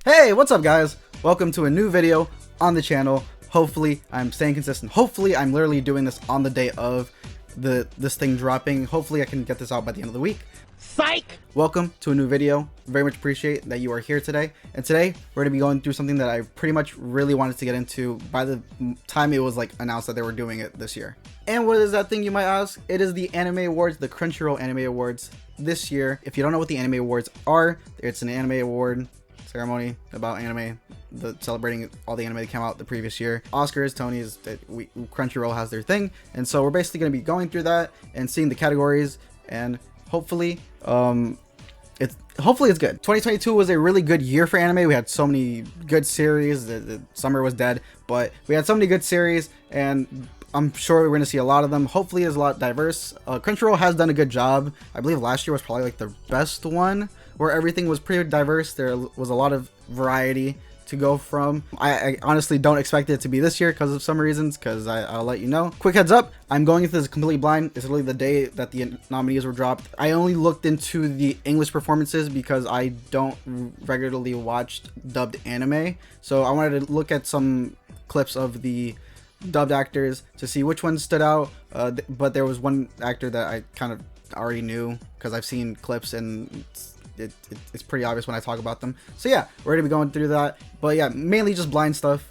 Hey, what's up guys? Welcome to a new video on the channel. Hopefully I'm staying consistent. Hopefully I'm literally doing this on the day of this thing dropping. Hopefully I can get this out by the end of the week. Psych! Welcome to a new video. Very much appreciate that you are here today. And today we're going to be going through something that I pretty much really wanted to get into by the time it was like announced that they were doing it this year. And what is that thing, you might ask? It is the Anime Awards, the Crunchyroll Anime Awards this year. If you don't know what the Anime Awards are, it's an anime award ceremony about anime, celebrating all the anime that came out the previous year. Oscars, Tonys, Crunchyroll has their thing, and so we're basically going to be going through that and seeing the categories, and hopefully it's good. 2022 was a really good year for anime. We had so many good series. The summer was dead, but we had so many good series, and I'm sure we're going to see a lot of them. Hopefully it's a lot diverse. Crunchyroll has done a good job. I believe last year was probably like the best one, where everything was pretty diverse. There was a lot of variety to go from. I honestly don't expect it to be this year because of some reasons, because I'll let you know. Quick heads up, I'm going into this completely blind. It's literally the day that the nominees were dropped. I only looked into the English performances because I don't regularly watch dubbed anime, so I wanted to look at some clips of the dubbed actors to see which ones stood out, but there was one actor that I kind of already knew because I've seen clips, and it's pretty obvious when I talk about them. So yeah, we're gonna be going through that, but yeah, mainly just blind stuff,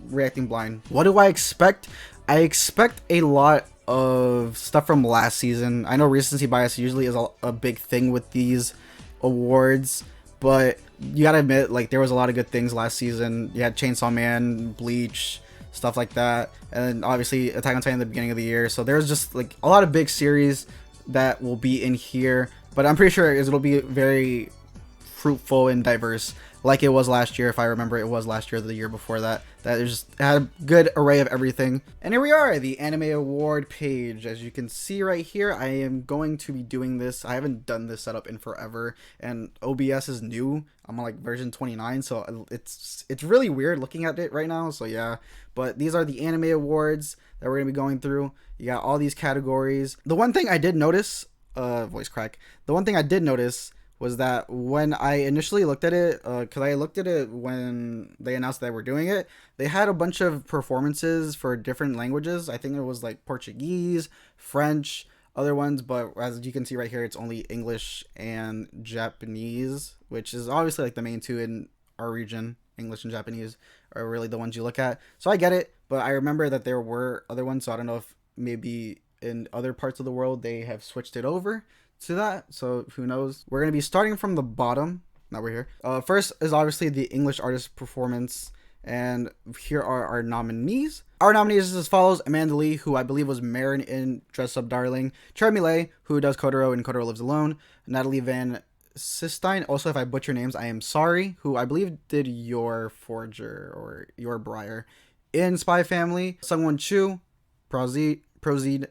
reacting blind. What do I expect? I expect a lot of stuff from last season. I know recency bias usually is a big thing with these awards, but you gotta admit, like, there was a lot of good things last season. You had Chainsaw Man, Bleach, stuff like that, and obviously Attack on Titan at the beginning of the year. So there's just like a lot of big series that will be in here, but I'm pretty sure it'll be very fruitful and diverse like it was last year. If I remember, it was last year or the year before that it just had a good array of everything. And here we are, the anime award page. As you can see right here, I am going to be doing this. I haven't done this setup in forever, and OBS is new. I'm on like version 29, so it's really weird looking at it right now. So yeah, but these are the anime awards that we're gonna be going through. You got all these categories. The one thing I did notice, voice crack. The one thing I did notice was that when I initially looked at it, because I looked at it when they announced that we're doing it, they had a bunch of performances for different languages. I think it was like Portuguese, French, other ones, but as you can see right here, it's only English and Japanese, which is obviously like the main two in our region. English and Japanese are really the ones you look at. So I get it, but I remember that there were other ones, so I don't know if maybe in other parts of the world they have switched it over to that, so who knows. We're going to be starting from the bottom. Now we're here. First is obviously the English artist performance, and here are our nominees. Our nominees is as follows: Amanda Lee, who I believe was Marin in Dress Up Darling; Cherry Millet, who does Kotaro in Kotaro Lives Alone; Natalie Van Sistine, also if I butcher names I am sorry, who I believe did Your Forger or Your Briar in Spy Family; Sungwon Chu, Proceed.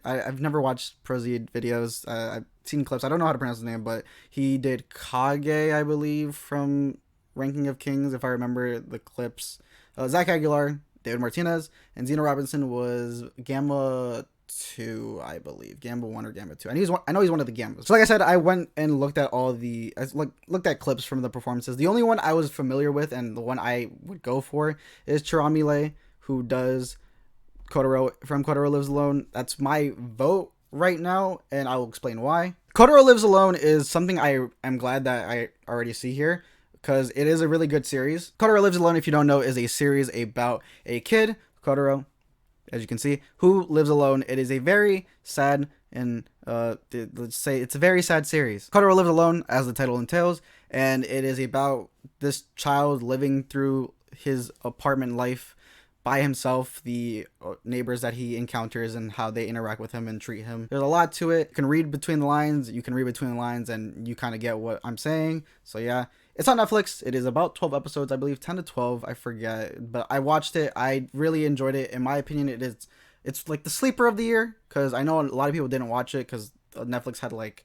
I've never watched Proceed videos. I've seen clips. I don't know how to pronounce his name, but he did Kage, I believe, from Ranking of Kings, if I remember the clips. Zach Aguilar, David Martinez, and Zeno Robinson was Gamma 2, I believe. Gamma 1 or Gamma 2. And I know he's one of the Gammas. So like I said, I went and looked at looked at clips from the performances. The only one I was familiar with and the one I would go for is Chiramile, who does Kotaro from Kotaro Lives Alone. That's my vote right now, and I will explain why. Kotaro Lives Alone is something I am glad that I already see here, because it is a really good series. Kotaro Lives Alone, if you don't know, is a series about a kid, Kotaro, as you can see, who lives alone. It is a very sad and let's say it's a very sad series. Kotaro Lives Alone, as the title entails, and it is about this child living through his apartment life by himself, the neighbors that he encounters and how they interact with him and treat him. There's a lot to it. You can read between the lines. And you kind of get what I'm saying. So yeah, it's on Netflix. It is about 12 episodes, I believe, 10 to 12. I forget, but I watched it. I really enjoyed it. In my opinion, it's like the sleeper of the year, because I know a lot of people didn't watch it because Netflix had like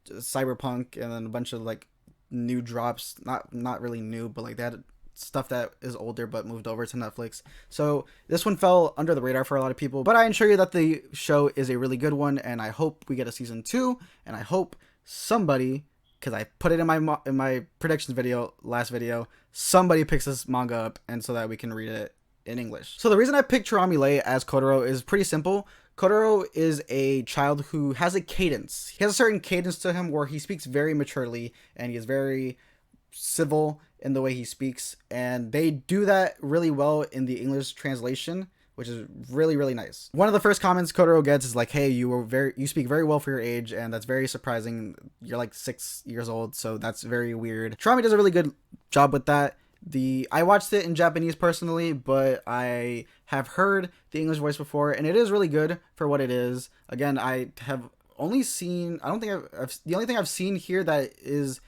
Cyberpunk and then a bunch of like new drops. Not really new, but like they had stuff that is older but moved over to Netflix. So this one fell under the radar for a lot of people, but I assure you that the show is a really good one, and I hope we get a season 2, and I hope somebody, because I put it in my predictions video, last video, somebody picks this manga up and so that we can read it in English. So the reason I picked Chiramile as Kotaro is pretty simple. Kotaro is a child who has a cadence. He has a certain cadence to him where he speaks very maturely and he is very civil in the way he speaks, and they do that really well in the English translation, which is really, really nice. One of the first comments Kotaro gets is like, "Hey, you speak very well for your age, and that's very surprising. You're like 6 years old, so that's very weird." Trami does a really good job with that. I watched it in Japanese personally, but I have heard the English voice before, and it is really good for what it is. Again, I have only seen, I don't think the only thing I've seen here that is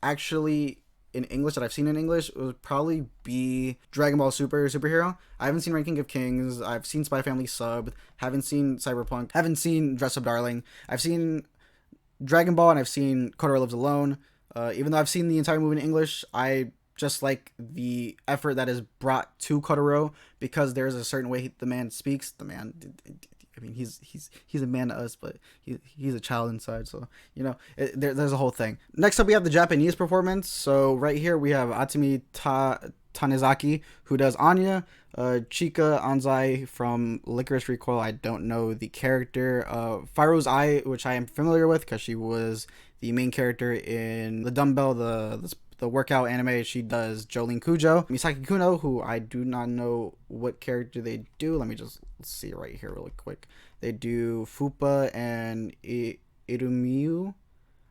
actually in English that I've seen in English would probably be Dragon Ball Superhero. I haven't seen Ranking of Kings. I've seen Spy Family subbed. Haven't seen Cyberpunk. Haven't seen Dress Up Darling. I've seen Dragon Ball and I've seen Kotaro Lives Alone. Even though I've seen the entire movie in English, I just like the effort that is brought to Kotaro because there's a certain way the man speaks. The man, I mean, he's a man to us, but he's a child inside. So, you know, there's a whole thing. Next up, we have the Japanese performance. So right here, we have Atsumi Tanizaki, who does Anya. Chika Anzai from Licorice Recoil. I don't know the character. Firo's Eye, which I am familiar with because she was the main character in the Dumbbell, the workout anime. She does Jolene Kujo. Misaki Kuno, who I do not know what character they do. Let me just see right here really quick. They do Fupa and Irumiyu.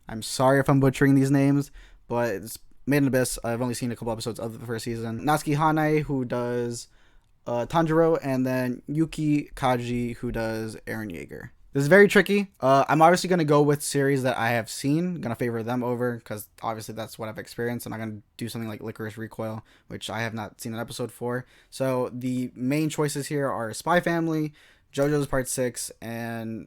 I'm sorry if I'm butchering these names, but it's Made in Abyss. I've only seen a couple episodes of the first season. Natsuki Hanae, who does Tanjiro, and then Yuki Kaji, who does Eren Yeager. This is very tricky. I'm obviously going to go with series that I have seen. Going to favor them over because obviously that's what I've experienced. I'm not going to do something like Licorice Recoil, which I have not seen an episode for. So the main choices here are Spy Family, JoJo's Part 6, and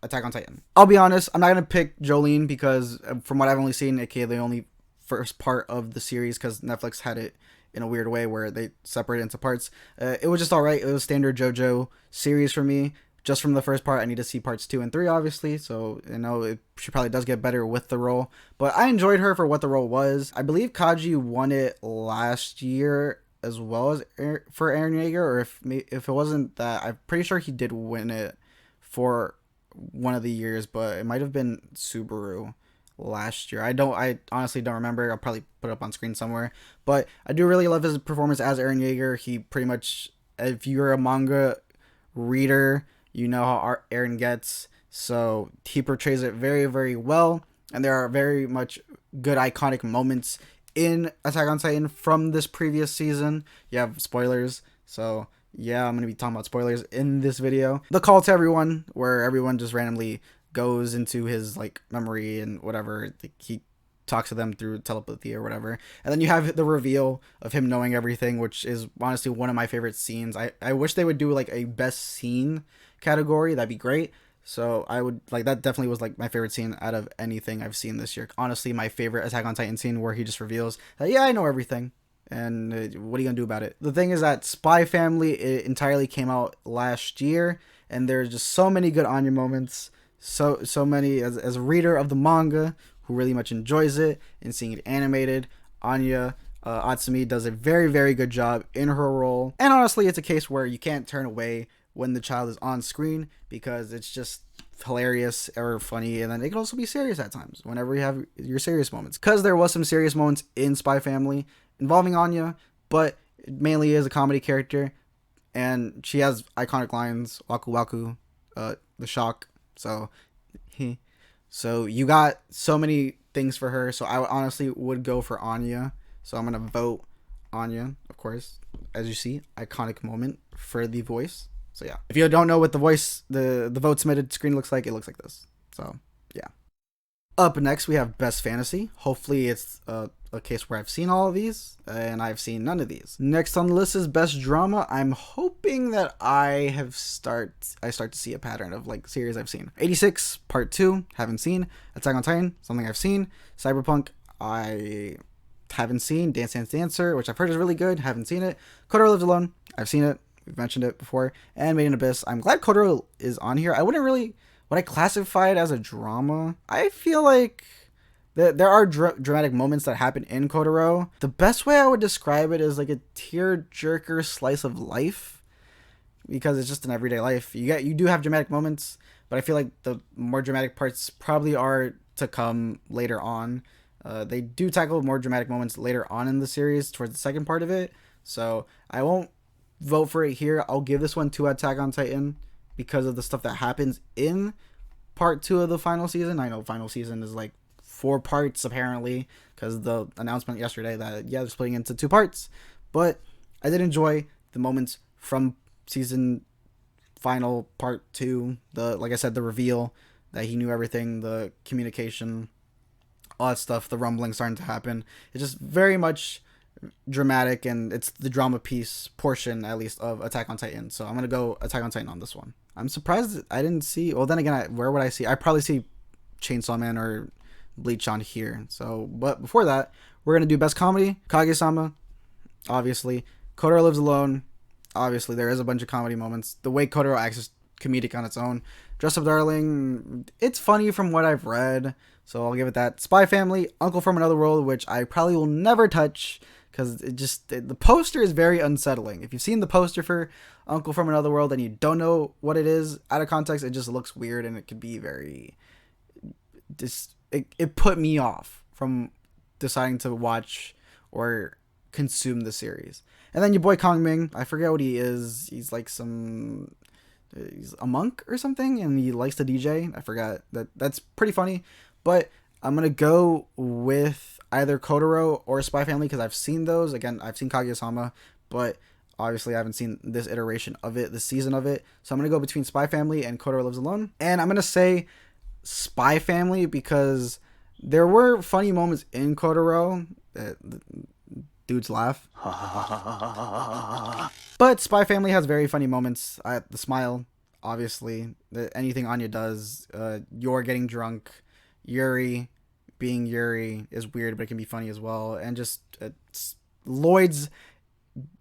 Attack on Titan. I'll be honest, I'm not going to pick Jolene because from what I've only seen, aka the only first part of the series, because Netflix had it in a weird way where they separate it into parts. It was just alright. It was standard JoJo series for me. Just from the first part, I need to see parts 2 and 3, obviously. So, you know, she probably does get better with the role. But I enjoyed her for what the role was. I believe Kaji won it last year as well as for Eren Yeager. Or if it wasn't that, I'm pretty sure he did win it for one of the years. But it might have been Subaru last year. I honestly don't remember. I'll probably put it up on screen somewhere. But I do really love his performance as Eren Yeager. He pretty much, if you're a manga reader, you know how Eren gets, so he portrays it very, very well, and there are very much good iconic moments in Attack on Titan from this previous season. You have spoilers, so yeah, I'm going to be talking about spoilers in this video. The Call to Everyone, where everyone just randomly goes into his, like, memory and whatever, he talks to them through telepathy or whatever. And then you have the reveal of him knowing everything, which is honestly one of my favorite scenes. I wish they would do, like, a best scene category. That'd be great. So I would like that. Definitely was like my favorite scene out of anything I've seen this year. Honestly, my favorite Attack on Titan scene where he just reveals that, yeah, I know everything, and what are you gonna do about it? The thing is that Spy Family, it entirely came out last year, and there's just so many good Anya moments. So many as a reader of the manga who really much enjoys it and seeing it animated. Anya Atsumi does a very, very good job in her role, and honestly, it's a case where you can't turn away when the child is on screen because it's just hilarious or funny, and then it can also be serious at times whenever you have your serious moments, because there was some serious moments in Spy Family involving Anya, but it mainly is a comedy character, and she has iconic lines, waku waku, the shock, so you got so many things for her. So I honestly would go for Anya, so I'm gonna vote Anya, of course. As you see, iconic moment for the voice. So yeah, if you don't know what the voice, the vote submitted screen looks like, it looks like this. So yeah. Up next, we have Best Fantasy. Hopefully it's a case where I've seen all of these, and I've seen none of these. Next on the list is Best Drama. I'm hoping that I start to see a pattern of like series I've seen. 86 Part 2, haven't seen. Attack on Titan, something I've seen. Cyberpunk, I haven't seen. Dance Dance Dancer, which I've heard is really good, haven't seen it. Kotaro Lives Alone, I've seen it. We've mentioned it before. And Made in Abyss. I'm glad Kotaro is on here. Would I classify it as a drama? I feel like There are dramatic moments that happen in Kotaro. The best way I would describe it is like a tear-jerker slice of life, because it's just an everyday life. You do have dramatic moments, but I feel like the more dramatic parts probably are to come later on. They do tackle more dramatic moments later on in the series towards the second part of it, so I won't vote for it here. I'll give this one to Attack on Titan because of the stuff that happens in part 2 of the final season. I know final season is like 4 parts apparently, because the announcement yesterday that they're splitting into 2 parts. But I did enjoy the moments from season final part 2. Like I said, the reveal that he knew everything, the communication, all that stuff, the rumbling starting to happen. It's just very much dramatic, and it's the drama piece portion, at least, of Attack on Titan. So I'm gonna go Attack on Titan on this one. I'm surprised I didn't see. Well, then again, where would I see? I probably see Chainsaw Man or Bleach on here. So, but before that, we're gonna do best comedy. Kage-sama, obviously. Kotaro Lives Alone. Obviously, there is a bunch of comedy moments. The way Kotaro acts is comedic on its own. Dress Up Darling, it's funny from what I've read, so I'll give it that. Spy Family, Uncle from Another World, which I probably will never touch, because the poster is very unsettling. If you've seen the poster for Uncle from Another World and you don't know what it is out of context, it just looks weird, and it could be very it put me off from deciding to watch or consume the series. And then your boy Kong Ming, I forget what he is. He's like he's a monk or something, and he likes to DJ. I forgot that's pretty funny, but I'm gonna go with either Kotaro or Spy Family because I've seen those. Again, I've seen Kaguya-sama, but obviously I haven't seen this iteration of it, this season of it. So I'm gonna go between Spy Family and Kotaro Lives Alone, and I'm gonna say Spy Family because there were funny moments in Kotaro. Dudes laugh. But Spy Family has very funny moments. The smile, obviously. Anything Anya does. You're getting drunk. Yuri being Yuri is weird, but it can be funny as well. And just Lloyd's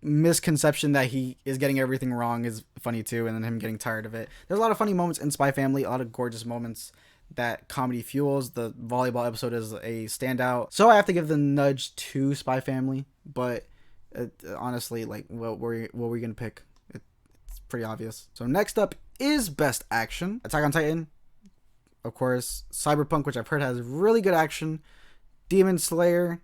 misconception that he is getting everything wrong is funny too, and then him getting tired of it. There's a lot of funny moments in Spy Family, a lot of gorgeous moments that comedy fuels. The volleyball episode is a standout, so I have to give the nudge to Spy Family. But honestly, like, what were we gonna pick? It's pretty obvious. So next up is best action. Attack on Titan, of course. Cyberpunk, which I've heard has really good action. Demon Slayer,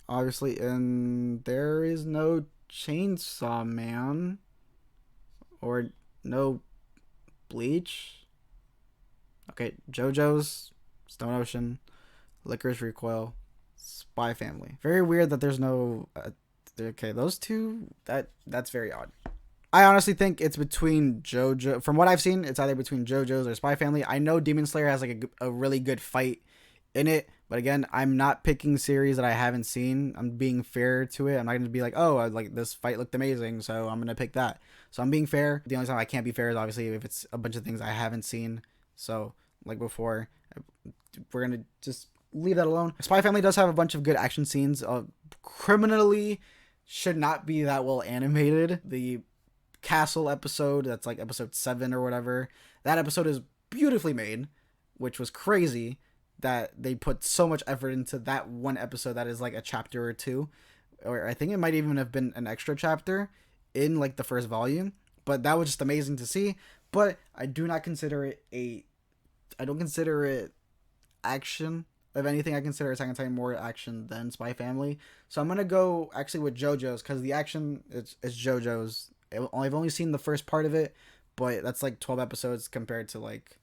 obviously, and there is no Chainsaw Man or no Bleach. Okay, JoJo's, Stone Ocean, Licorice Recoil, Spy Family. Very weird that there's no... okay, those two, that's very odd. I honestly think it's between JoJo. From what I've seen, it's either between JoJo's or Spy Family. I know Demon Slayer has like a really good fight in it, but again, I'm not picking series that I haven't seen. I'm being fair to it. I'm not going to be like, oh, like this fight looked amazing, so I'm going to pick that. So I'm being fair. The only time I can't be fair is obviously if it's a bunch of things I haven't seen. So, like before, we're going to just leave that alone. Spy Family does have a bunch of good action scenes. Criminally should not be that well animated. The castle episode, that's like episode 7 or whatever, that episode is beautifully made, which was crazy that they put so much effort into that one episode that is like a chapter or two, or I think it might even have been an extra chapter in like the first volume, but that was just amazing to see. But I do not consider it I don't consider it action. If anything, I consider Attack on Titan more action than Spy Family. So I'm going to go actually with JoJo's because the action is JoJo's. I've only seen the first part of it, but that's like 12 episodes compared to like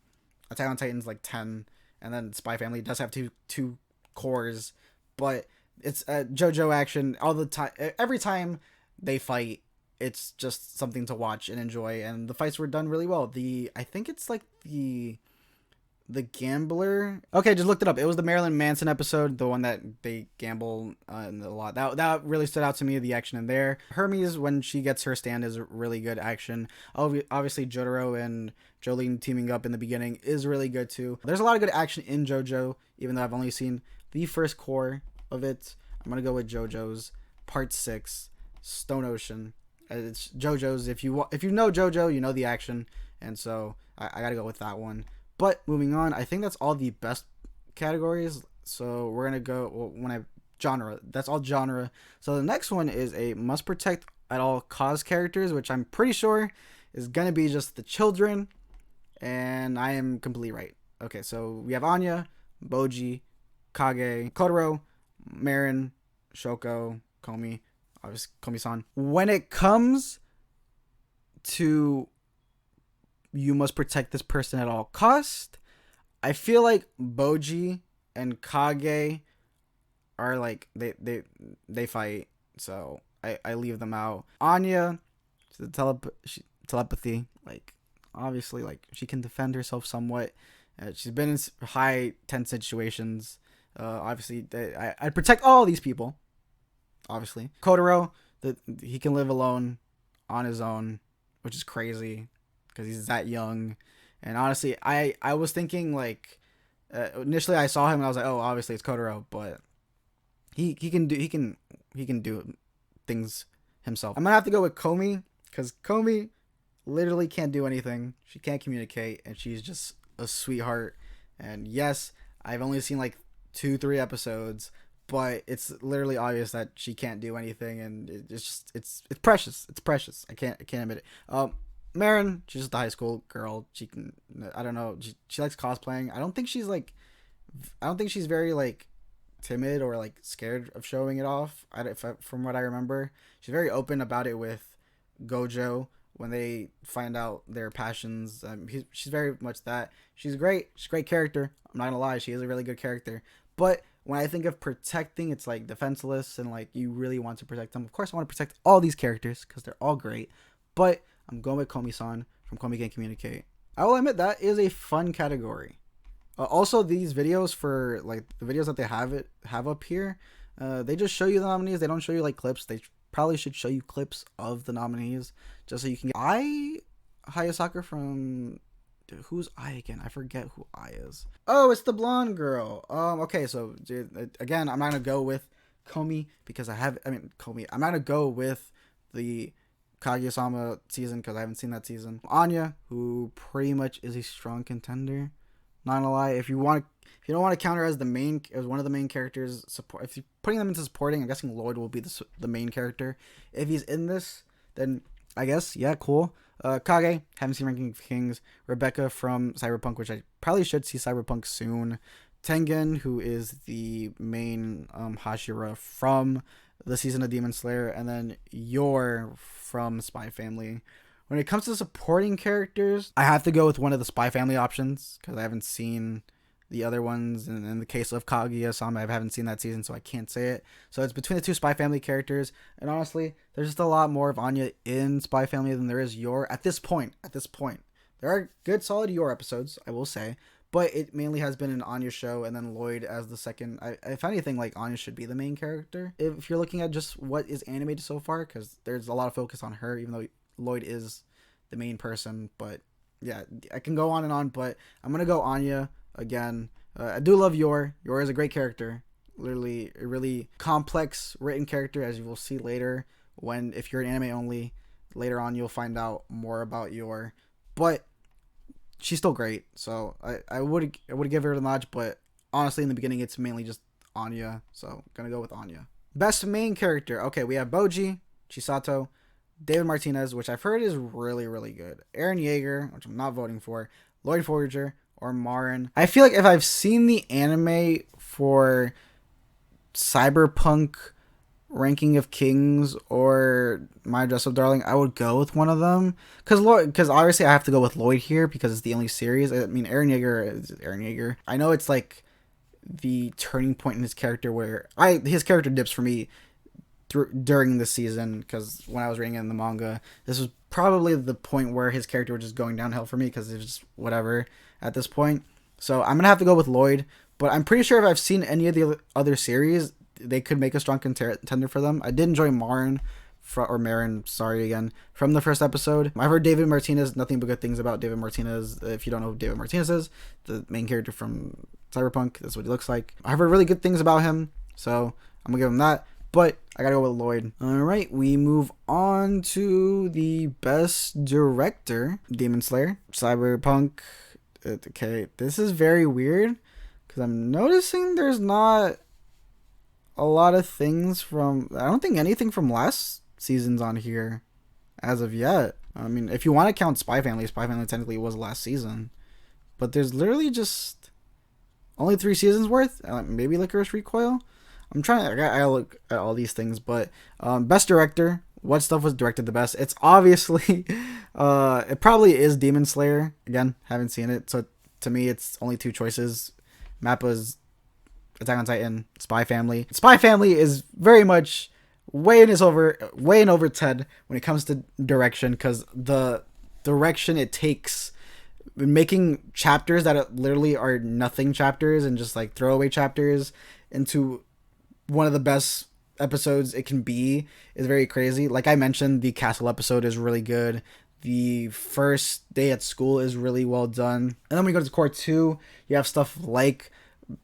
Attack on Titan's like 10. And then Spy Family does have two cores, but it's JoJo action all the time. Every time they fight, it's just something to watch and enjoy. And the fights were done really well. I think it's like the gambler. Okay, just looked it up. It was the Marilyn Manson episode, the one that they gamble in a lot. That really stood out to me, the action in there. Hermes, when she gets her stand, is really good action. Obviously, Jotaro and Jolene teaming up in the beginning is really good too. There's a lot of good action in JoJo, even though I've only seen the first core of it. I'm gonna go with JoJo's Part 6, Stone Ocean. It's JoJo's. If you know JoJo, you know the action, and so I gotta go with that one. But moving on, I think that's all the best categories. So we're gonna go genre. That's all genre. So the next one is a must protect at all cost characters, which I'm pretty sure is gonna be just the children, and I am completely right. Okay, so we have Anya, Boji, Kage, Kotaro, Marin, Shoko, Komi, obviously Komi-san. When it comes to you must protect this person at all cost, I feel like Boji and Kage are like they fight, so I leave them out. Anya, the telepathy, like obviously like she can defend herself somewhat. She's been in high tense situations. Obviously, I'd protect all these people. Obviously, Kotaro, he can live alone on his own, which is crazy because he's that young. And honestly, I was thinking like initially I saw him and I was like, oh, obviously it's Kotaro, but he can do things himself. I'm gonna have to go with Komi because Komi literally can't do anything. She can't communicate, and she's just a sweetheart. And yes, I've only seen like 2-3 episodes, but it's literally obvious that she can't do anything, and it's precious. It's precious. I can't admit it. Marin, she's just a high school girl. She can, I don't know. She likes cosplaying. I don't think she's very like timid or like scared of showing it off. From what I remember, she's very open about it with Gojo when they find out their passions. She's very much that. She's great. She's a great character. I'm not gonna lie. She is a really good character. But when I think of protecting, it's like defenseless and like you really want to protect them. Of course, I want to protect all these characters because they're all great. But I'm going with Komi-san from Komi Can Communicate. I will admit that is a fun category. Also, these videos for like the videos that they have up here, they just show you the nominees. They don't show you like clips. They probably should show you clips of the nominees just so you can get Hayasaka from who's I again? I forget who I is. Oh, it's the blonde girl. Okay, so again, I'm not gonna go with Komi because Komi. I'm not gonna go with the Kaguya-sama season because I haven't seen that season. Anya, who pretty much is a strong contender. Not gonna lie, if you don't want to count her as one of the main characters, if you're putting them into supporting, I'm guessing Lloyd will be the main character. If he's in this, then I guess yeah, cool. Kage, haven't seen Ranking of Kings. Rebecca from Cyberpunk, which I probably should see Cyberpunk soon. Tengen, who is the main Hashira from the season of Demon Slayer, and then Yor from Spy Family. When it comes to supporting characters, I have to go with one of the Spy Family options because I haven't seen the other ones. And in the case of Kaguya-sama, I haven't seen that season, so I can't say it. So it's between the two Spy Family characters. And honestly, there's just a lot more of Anya in Spy Family than there is Yor at this point. There are good, solid Yor episodes, I will say. But it mainly has been an Anya show, and then Lloyd as the second. If anything, like Anya should be the main character. If you're looking at just what is animated so far, because there's a lot of focus on her, even though Lloyd is the main person. But yeah, I can go on and on, but I'm gonna go Anya again. I do love Yor. Yor is a great character. Literally a really complex written character, as you will see later. If you're an anime only, later on you'll find out more about Yor. But she's still great, so I would give her the notch, but honestly in the beginning it's mainly just Anya, so gonna go with Anya. Best main character. Okay, we have Boji, Chisato, David Martinez, which I've heard is really, really good. Eren Yeager, which I'm not voting for. Lloyd Forger or Marin. I feel like if I've seen the anime for Cyberpunk Ranking of Kings or My Dress Up Darling, I would go with one of them. Because obviously I have to go with Lloyd here because it's the only series. I mean, Eren Yeager is Eren Yeager. I know it's like the turning point in his character where his character dips for me during the season, because when I was reading it in the manga, this was probably the point where his character was just going downhill for me because it was just whatever at this point. So I'm gonna have to go with Lloyd, but I'm pretty sure if I've seen any of the other series, they could make a strong contender for them. I did enjoy Marin, sorry again, from the first episode. I've heard David Martinez, nothing but good things about David Martinez. If you don't know who David Martinez is, the main character from Cyberpunk, that's what he looks like. I've heard really good things about him, so I'm gonna give him that. But I gotta go with Lloyd. Alright, we move on to the best director. Demon Slayer. Cyberpunk. Okay, this is very weird Because I'm noticing there's not a lot of things from... I don't think anything from last season's on here as of yet. I mean, if you want to count Spy Family technically was last season. But there's literally just only 3 seasons worth. Maybe Licorice Recoil. I'm trying to... I look at all these things. But best director. What stuff was directed the best? It's obviously... it probably is Demon Slayer. Again, haven't seen it. So to me, it's only 2 choices. Mappa's Attack on Titan, Spy Family. Spy Family is very much way in over its head when it comes to direction, because the direction it takes making chapters that literally are nothing chapters and just like throwaway chapters into one of the best episodes it can be is very crazy. Like I mentioned, the castle episode is really good. The first day at school is really well done. And then when you go to core 2, you have stuff like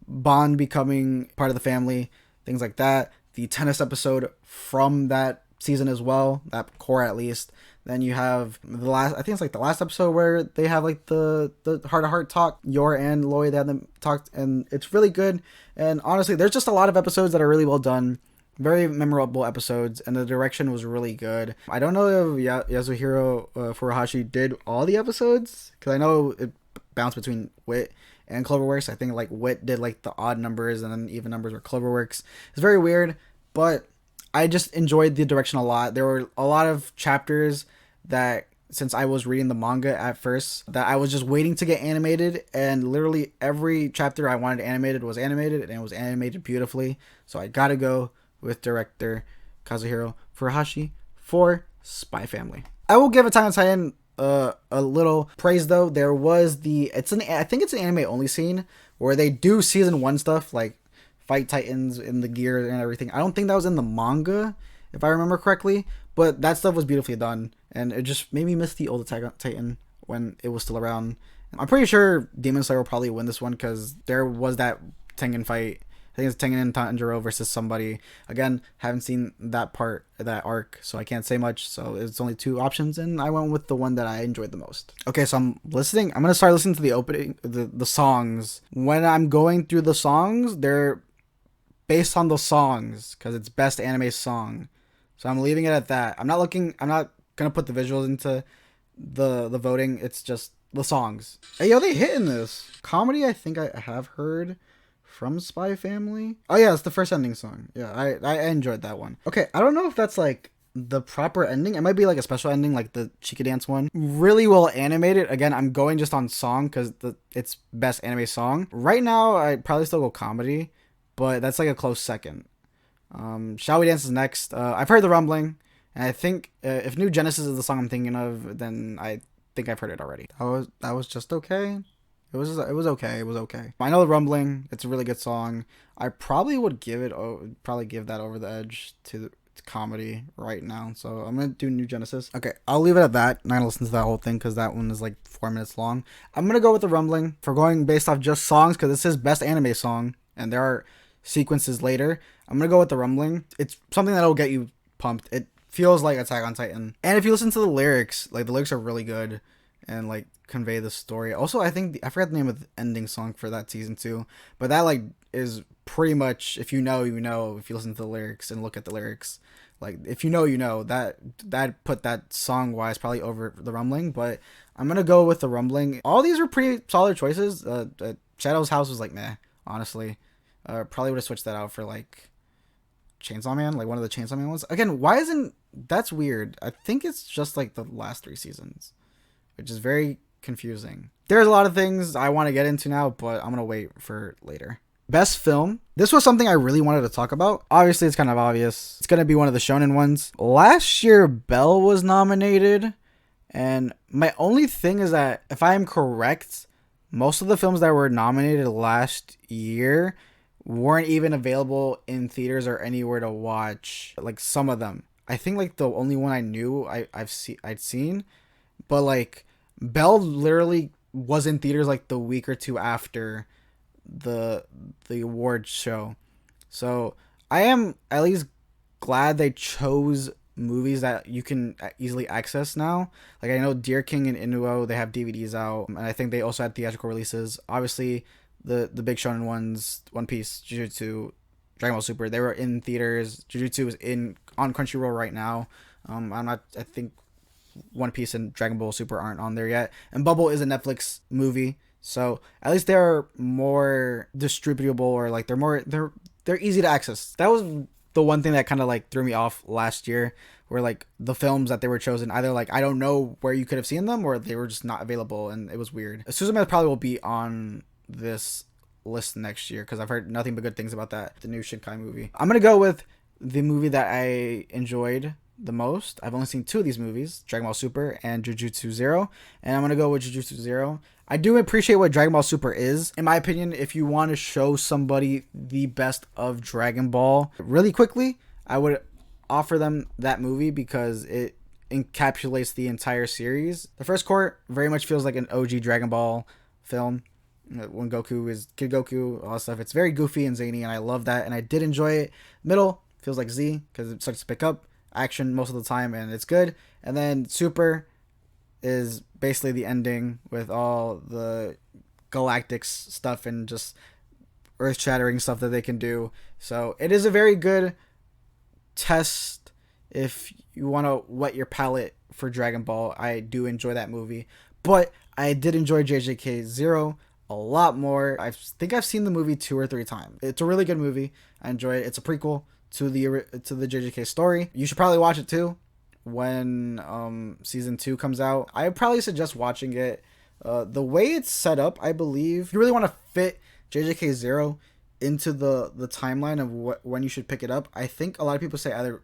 Bond becoming part of the family, things like that. The tennis episode from that season as well, that core at least. Then you have the last, I think it's like the last episode where they have like the heart-to-heart talk. Yor and Lloyd, they had them talked, and it's really good. And honestly, there's just a lot of episodes that are really well done. Very memorable episodes, and the direction was really good. I don't know if Yasuhiro Furuhashi did all the episodes, because I know it bounced between Wit and Cloverworks. I think like Wit did like the odd numbers, and then even numbers were Cloverworks. It's very weird, but I just enjoyed the direction a lot. There were a lot of chapters that, since I was reading the manga at first, that I was just waiting to get animated, and literally every chapter I wanted animated, and it was animated beautifully. So I gotta go with director Kazuhiro Furuhashi for Spy Family. I will give Attack on Titan a little praise though. There was I think it's an anime only scene where they do season 1 stuff like fight titans in the gear and everything. I don't think that was in the manga if I remember correctly, but that stuff was beautifully done, and it just made me miss the old Attack on Titan when it was still around. I'm pretty sure Demon Slayer will probably win this one, because there was that Tengen fight. I think it's Tengen and Tanjiro versus somebody. Again, haven't seen that arc, so I can't say much. So it's only 2 options, and I went with the one that I enjoyed the most. Okay, so I'm gonna start listening to the opening, the songs. When I'm going through the songs, they're based on the songs, because it's best anime song. So I'm leaving it at that. I'm not gonna put the visuals into the voting. It's just the songs. Hey, yo, they hitting this. Comedy, I think I have heard from Spy Family. Oh yeah, it's the first ending song. Yeah, I enjoyed that one. Okay, I don't know if that's like the proper ending. It might be like a special ending, like the Chica Dance one. Really well animated. Again, I'm going just on song because it's best anime song. Right now, I'd probably still go comedy, but that's like a close second. Shall We Dance is next. I've heard the rumbling, and I think if New Genesis is the song I'm thinking of, then I think I've heard it already. That was just okay. It was okay. It was okay. I know the rumbling. It's a really good song. I probably would give that over the edge to comedy right now. So I'm gonna do New Genesis. Okay, I'll leave it at that. I'm not gonna listen to that whole thing because that one is like 4 minutes long. I'm gonna go with the rumbling for going based off just songs, because this is best anime song, and there are sequences later. I'm gonna go with the rumbling. It's something that'll get you pumped. It feels like Attack on Titan, and if you listen to the lyrics, like the lyrics are really good and like convey the story. Also, I think I forgot the name of the ending song for that season 2, but that like is pretty much, if you know, you know. If you listen to the lyrics and look at the lyrics, like if you know, you know. That put that song wise probably over the rumbling, but I'm gonna go with the rumbling. All these were pretty solid choices. Shadow's House was like meh, honestly. Probably would have switched that out for like Chainsaw Man, like one of the Chainsaw Man ones. Again, why isn't that's weird? I think it's just like the last 3 seasons, which is very confusing. There's a lot of things I want to get into now, but I'm gonna wait for later. Best film. This was something I really wanted to talk about. Obviously, it's kind of obvious. It's gonna be one of the shonen ones. Last year, Belle was nominated, and my only thing is that if I am correct, most of the films that were nominated last year weren't even available in theaters or anywhere to watch. Like some of them, I think like the only one I knew I'd seen, but like Belle literally was in theaters like the week or 2 after the award show. So I am at least glad they chose movies that you can easily access now. Like I know Deer King and Inuo, they have DVDs out, and I think they also had theatrical releases. Obviously, the big shonen ones, One Piece, Jujutsu, Dragon Ball Super. They were in theaters. Jujutsu is in on Crunchyroll right now. I think One Piece and Dragon Ball Super aren't on there yet. And Bubble is a Netflix movie, so at least they're more distributable, or like they're easy to access. That was the one thing that kind of like threw me off last year, where like the films that they were chosen, either like I don't know where you could have seen them, or they were just not available, and it was weird. Suzume probably will be on this list next year because I've heard nothing but good things about that, the new Shinkai movie. I'm gonna go with the movie that I enjoyed the most. I've only seen two of these movies, Dragon Ball Super and Jujutsu Zero, and I'm gonna go with Jujutsu Zero. I do appreciate what Dragon Ball Super is. In my opinion, if you want to show somebody the best of Dragon Ball really quickly, I would offer them that movie because it encapsulates the entire series. The first court very much feels like an OG Dragon Ball film. When Goku is Kid Goku, all that stuff. It's very goofy and zany, and I love that, and I did enjoy it. Middle feels like Z because it starts to pick up action most of the time, and it's good. And then Super is basically the ending with all the galactic stuff and just earth-shattering stuff that they can do. So it is a very good test if you want to whet your palate for Dragon Ball. I do enjoy that movie, but I did enjoy JJK Zero a lot more. I think I've seen the movie 2 or 3 times. It's a really good movie. I enjoy it. It's a prequel to the JJK story. You should probably watch it too when season 2 comes out. I would probably suggest watching it. The way it's set up, I believe, if you really want to fit JJK Zero into the timeline of when you should pick it up, I think a lot of people say either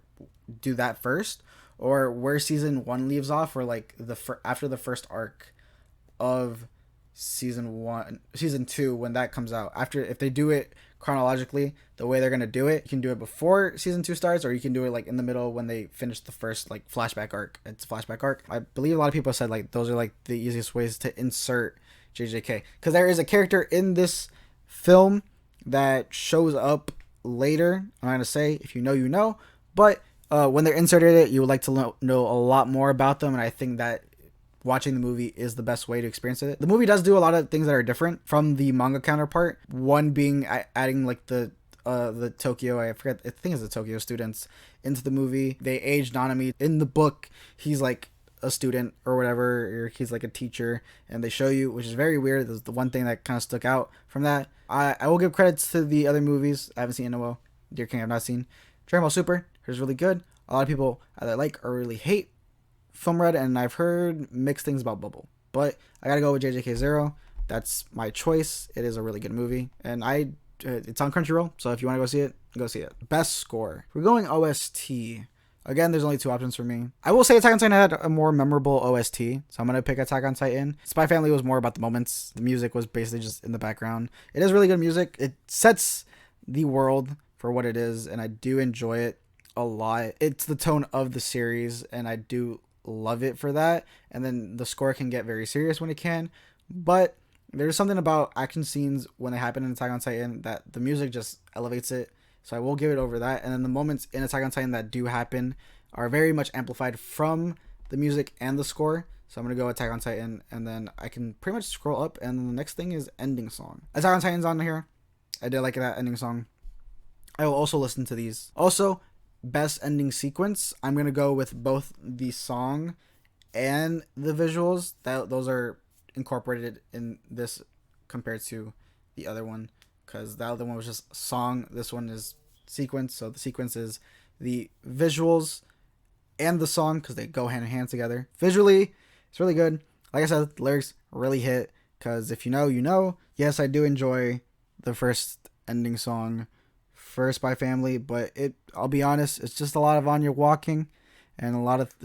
do that first or where season 1 leaves off, or like after the first arc of season 2 when that comes out. After, if they do it chronologically the way they're gonna do it, you can do it before season 2 starts, or you can do it like in the middle when they finish the first like flashback arc. It's a flashback arc. I believe a lot of people said like those are like the easiest ways to insert JJK, because there is a character in this film that shows up later. I'm not gonna say, if you know you know, but when they're inserted it, you would like to know a lot more about them, and I think that watching the movie is the best way to experience it. The movie does do a lot of things that are different from the manga counterpart. One being adding like the Tokyo, I think it's the Tokyo students into the movie. They aged Nanami. In the book, he's like a student or whatever, or he's like a teacher, and they show you, which is very weird. That's the one thing that kind of stuck out from that. I will give credits to the other movies. I haven't seen NOO. Dear King I've not seen. Dragon Ball Super is really good. A lot of people either like or really hate Film Red, and I've heard mixed things about Bubble, but I gotta go with JJK Zero. That's my choice. It is a really good movie, and it's on Crunchyroll, so if you want to go see it, go see it. Best score. We're going OST. Again, there's only 2 options for me. I will say Attack on Titan had a more memorable OST, so I'm gonna pick Attack on Titan. Spy Family was more about the moments. The music was basically just in the background. It is really good music. It sets the world for what it is, and I do enjoy it a lot. It's the tone of the series, and I do love it for that. And then the score can get very serious when it can, but there's something about action scenes when they happen in Attack on Titan that the music just elevates it, so I will give it over that. And then the moments in Attack on Titan that do happen are very much amplified from the music and the score, so I'm gonna go Attack on Titan, and then I can pretty much scroll up, and the next thing is ending song. Attack on Titan's on here. I did like that ending song. I will also listen to these. Also, best ending sequence, I'm gonna go with both the song and the visuals. Those are incorporated in this compared to the other one, because the other one was just song. This one is sequence, so the sequence is the visuals and the song because they go hand in hand together. Visually, it's really good. Like I said, the lyrics really hit, because if you know, you know. Yes, I do enjoy the first ending song for Spy Family, but I'll be honest, it's just a lot of Anya walking and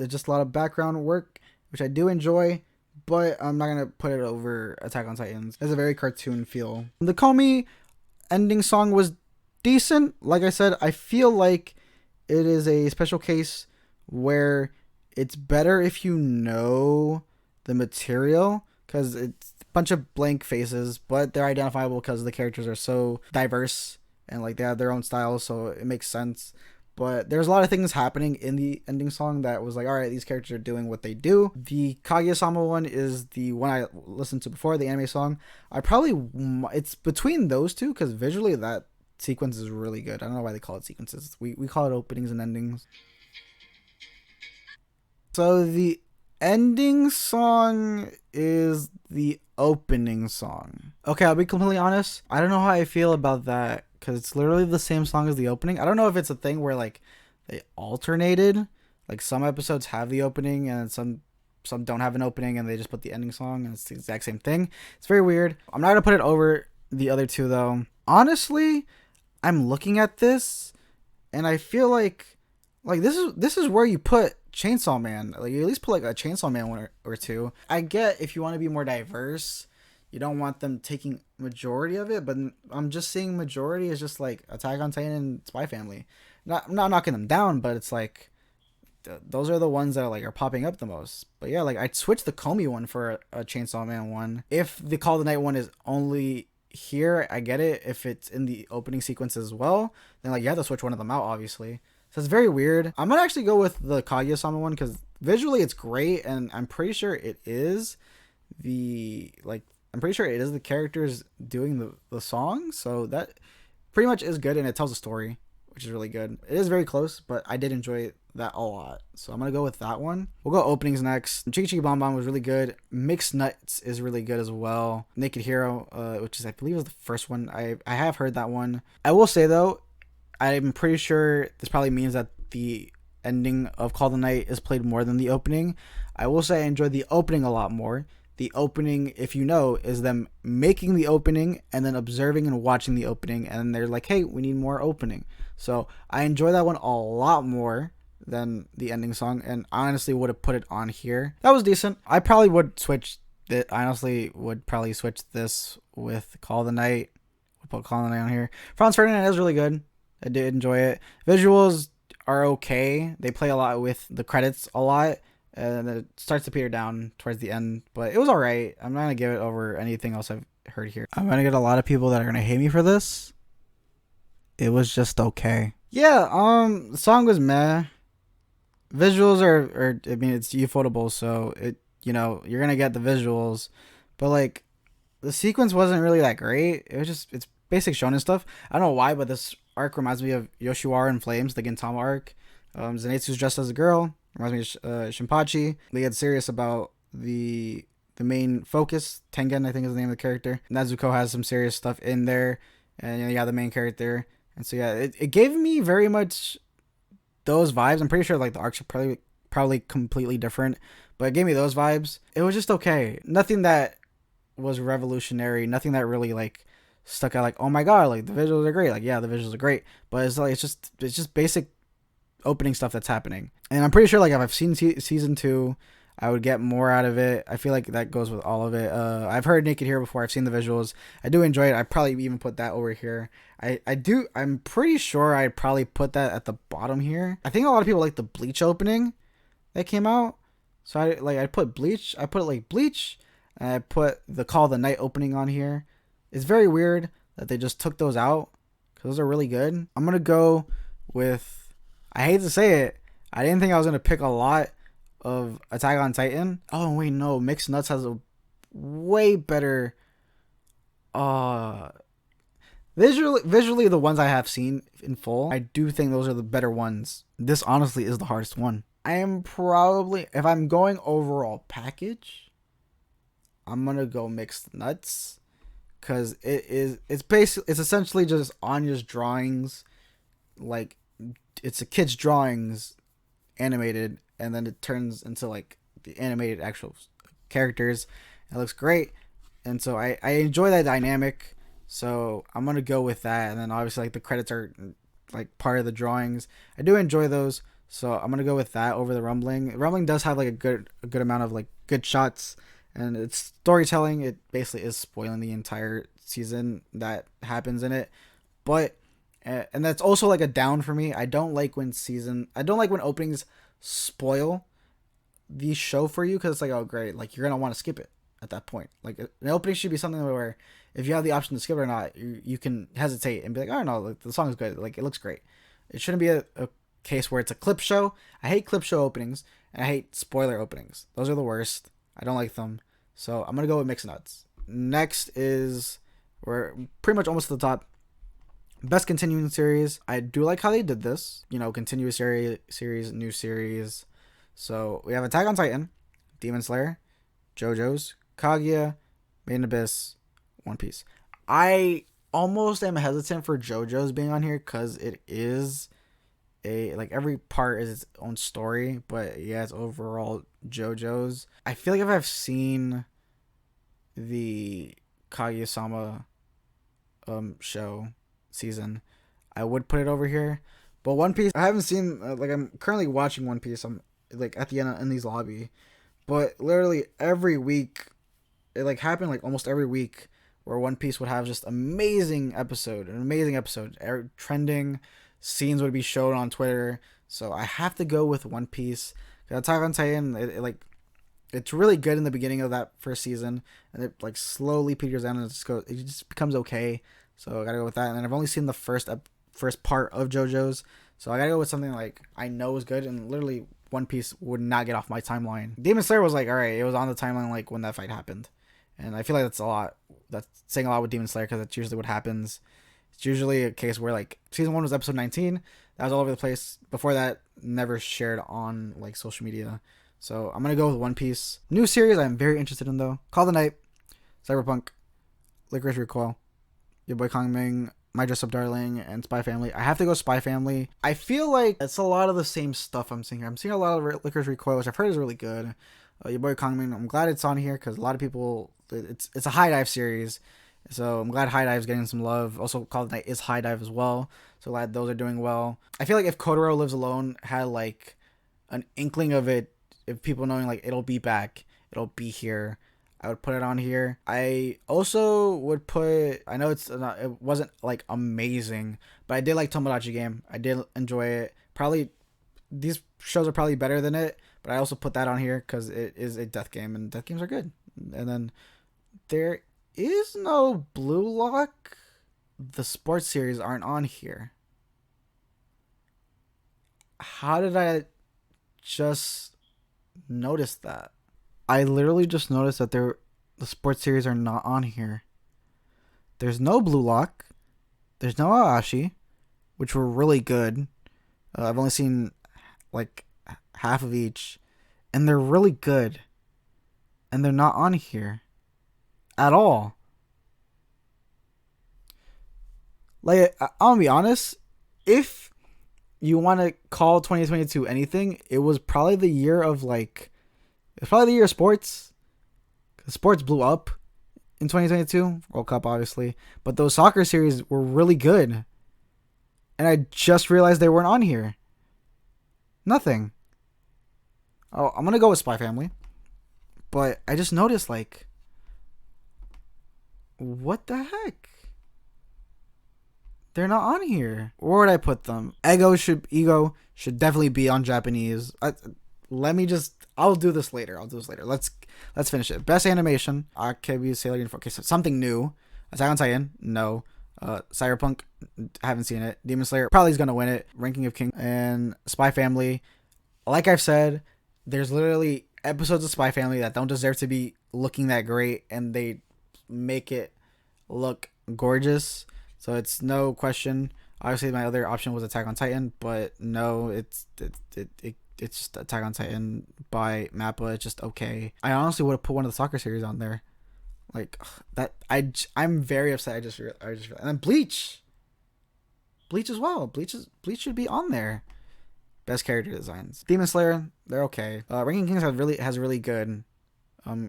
just a lot of background work, which I do enjoy, but I'm not gonna put it over Attack on Titans. It's a very cartoon feel. The Call Me ending song was decent. Like I said, I feel like it is a special case where it's better if you know the material, because it's a bunch of blank faces, but they're identifiable because the characters are so diverse and like they have their own styles, so it makes sense. But there's a lot of things happening in the ending song that was like, all right, these characters are doing what they do. The Kaguya-sama one is the one I listened to before, the anime song. It's between those two because visually that sequence is really good. I don't know why they call it sequences. We call it openings and endings. So the ending song is the opening song. Okay, I'll be completely honest. I don't know how I feel about that because it's literally the same song as the opening. I don't know if it's a thing where like they alternated. Like some episodes have the opening and some don't have an opening and they just put the ending song and it's the exact same thing. It's very weird. I'm not gonna put it over the other two though. Honestly, I'm looking at this and I feel like this is where you put Chainsaw Man. Like you at least put like a Chainsaw Man one or two. I get if you want to be more diverse, you don't want them taking majority of it, but I'm just seeing majority is just like Attack on Titan and Spy Family. I'm not knocking them down, but it's like those are the ones that are popping up the most. But yeah, like I'd switch the Comey one for a Chainsaw Man one. If the Call of the Night one is only here, I get it. If it's in the opening sequence as well, then like you have to switch one of them out, obviously. So it's very weird. I'm gonna actually go with the Kaguya-sama one because visually it's great, and I'm pretty sure it is I'm pretty sure it is the characters doing the song. So that pretty much is good, and it tells a story, which is really good. It is very close, but I did enjoy that a lot. So I'm gonna go with that one. We'll go openings next. Chiki Chiki Bon Bon was really good. Mixed Nuts is really good as well. Naked Hero, which is I believe was the first one. I have heard that one. I will say though, I'm pretty sure this probably means that the ending of Call the Night is played more than the opening. I will say I enjoyed the opening a lot more. The opening, if you know, is them making the opening and then observing and watching the opening, and they're like, hey, we need more opening. So I enjoy that one a lot more than the ending song, and I honestly would have put it on here. That was decent. I probably would switch it. I honestly would probably switch this with Call the Night. We'll put Call the Night on here. Franz Ferdinand is really good. I did enjoy it. Visuals are okay. They play a lot with the credits a lot, and it starts to peter down towards the end, but it was alright. I'm not gonna give it over anything else I've heard here. I'm gonna get a lot of people that are gonna hate me for this. It was just okay. Yeah, the song was meh. Visuals are I mean, it's ufotable, so you're gonna get the visuals, but like the sequence wasn't really that great. It's basic shonen stuff. I don't know why, but this arc reminds me of Yoshiwara in Flames, the Gintama arc. Zenitsu's dressed as a girl. Reminds me of Shinpachi. They get serious about the main focus. Tengen, I think, is the name of the character. Nezuko has some serious stuff in there, and the main character. And so yeah, it gave me very much those vibes. I'm pretty sure like the arcs are probably completely different, but it gave me those vibes. It was just okay. Nothing that was revolutionary. Nothing that really like stuck out like, oh my god, like the visuals are great. Like yeah, the visuals are great, but it's just basic opening stuff that's happening. And I'm pretty sure like if I've seen season 2, I would get more out of it. I feel like that goes with all of it. I've heard Naked Hero before. I've seen the visuals. I do enjoy it. I probably even put that over here. I'm pretty sure I'd probably put that at the bottom here. I think a lot of people like the Bleach opening that came out. So I put Bleach. I put like Bleach, and I put the Call of the Night opening on here. It's very weird that they just took those out because those are really good. I'm gonna go with, I hate to say it, I didn't think I was gonna pick a lot of Attack on Titan. Oh wait, no, Mixed Nuts has a way better visually the ones I have seen in full. I do think those are the better ones. This honestly is the hardest one. I am probably, if I'm going overall package, I'm gonna go Mixed Nuts because it's essentially just Anya's drawings, like it's a kid's drawings animated, and then it turns into like the animated actual characters. It looks great, and so I enjoy that dynamic. So I'm gonna go with that, and then obviously like the credits are like part of the drawings. I do enjoy those, so I'm gonna go with that over the Rumbling. Rumbling does have like a good amount of like good shots, and it's storytelling. It basically is spoiling the entire season that happens in it, but and that's also like a down for me. I don't like when openings spoil the show for you, because it's like, oh great, like you're gonna want to skip it at that point. Like an opening should be something where if you have the option to skip it or not, you can hesitate and be like, oh no, like, the song is good, like it looks great. It shouldn't be a case where it's a clip show. I hate clip show openings, and I hate spoiler openings. Those are the worst. I don't like them. So I'm going to go with Mixed Nuts. Next is, we're pretty much almost to the top. Best continuing series. I do like how they did this. You know, continuous series, new series. So we have Attack on Titan, Demon Slayer, JoJo's, Kaguya, Made in Abyss, One Piece. I almost am hesitant for JoJo's being on here because it is like every part is its own story, but yeah, it's overall JoJo's. I feel like if I've seen the Kaguya-sama show season, I would put it over here. But One Piece, I haven't seen, like, I'm currently watching One Piece. I'm like at the end of Eni's lobby, but literally every week, it like happened like almost every week where One Piece would have just an amazing episode. Trending scenes would be shown on Twitter. So I have to go with One Piece. Attack on Titan, it's really good in the beginning of that first season, and it like slowly peters down and it just becomes okay. So I gotta go with that. And then I've only seen the first part of JoJo's, so I gotta go with something like I know is good, and literally One Piece would not get off my timeline. Demon Slayer was like, alright, it was on the timeline like when that fight happened, and I feel like that's saying a lot with Demon Slayer because that's usually what happens. It's usually a case where like season 1 was episode 19, that was all over the place. Before that, never shared on like social media. So I'm gonna go with One Piece. New series I'm very interested in though. Call the Night, Cyberpunk, Licorice Recoil, Your Boy Kongming, My Dress Up Darling, and Spy Family. I have to go Spy Family. I feel like it's a lot of the same stuff I'm seeing here. I'm seeing a lot of Licorice Recoil, which I've heard is really good. Your Boy Kongming, I'm glad it's on here because a lot of people, it's a high dive series. So I'm glad High Dive's getting some love. Also, Call the Night is High Dive as well. So glad those are doing well. I feel like if Kotaro Lives Alone had like an inkling of it, if people knowing like it'll be back, it'll be here, I would put it on here. I also would put, I know it wasn't like amazing, but I did like Tomodachi Game. I did enjoy it. Probably these shows are probably better than it, but I also put that on here because it is a death game and death games are good. And then there is no Blue Lock. The sports series aren't on here. How did I just notice that? I literally just noticed that the sports series are not on here. There's no Blue Lock. There's no Aashi, which were really good. I've only seen like half of each, and they're really good. And they're not on here at all. Like, I'll be honest, if you want to call 2022 anything, it was probably the year of like, it's probably the year of sports. Sports blew up in 2022, World Cup obviously, but those soccer series were really good. And I just realized they weren't on here. Nothing. Oh, I'm going to go with Spy Family. But I just noticed like, what the heck? They're not on here. Where would I put them? Ego should definitely be on Japanese. I'll do this later. Let's finish it. Best animation. Akebi Sailor Uniform. Okay, so something new. Attack on Titan. No. Cyberpunk. Haven't seen it. Demon Slayer probably is gonna win it. Ranking of King and Spy Family. Like I've said, there's literally episodes of Spy Family that don't deserve to be looking that great, and they make it look gorgeous. So it's no question. Obviously, my other option was Attack on Titan, but no, it's just Attack on Titan by Mappa. It's just okay. I honestly would have put one of the soccer series on there, like that. I'm very upset. I just realized. And then Bleach as well. Bleach should be on there. Best character designs. Demon Slayer, they're okay. Ranking Kings has really good